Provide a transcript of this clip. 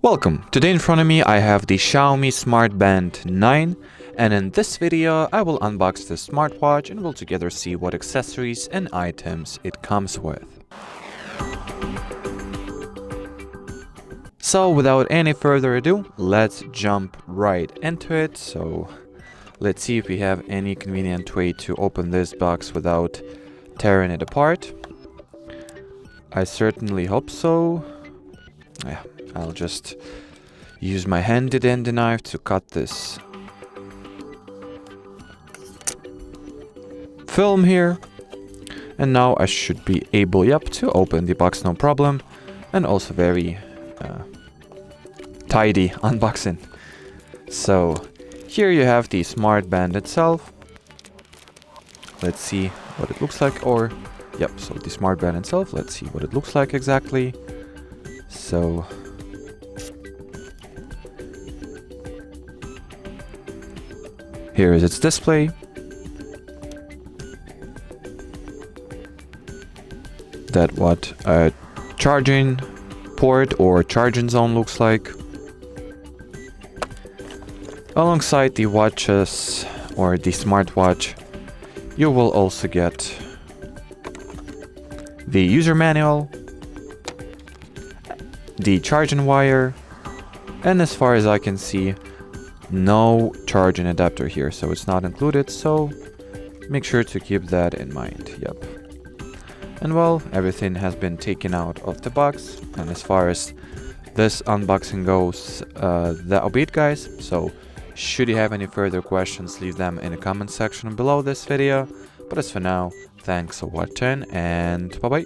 Welcome! Today in front of me I have the Xiaomi Smart Band 9, and in this video I will unbox the smartwatch and we'll together see what accessories and items it comes with. So without any further ado, let's jump right into it. So let's see if we have any convenient way to open this box without tearing it apart. I certainly hope so. Yeah. I'll just use my handy dandy knife to cut this film here. And now I should be able, to open the box no problem. And also very tidy unboxing. So here you have the smart band itself. Let's see what it looks like. So the smart band itself, let's see what it looks like exactly. So here is its display. That what a charging port or charging zone looks like. Alongside the watches or the smartwatch, you will also get the user manual, the charging wire, and as far as I can see, no charging adapter here, so it's not included, so make sure to keep that in mind. And well, everything has been taken out of the box, and as far as this unboxing goes, that'll be it, guys. So should you have any further questions, leave them in the comment section below this video. But as for now, thanks for watching and bye bye.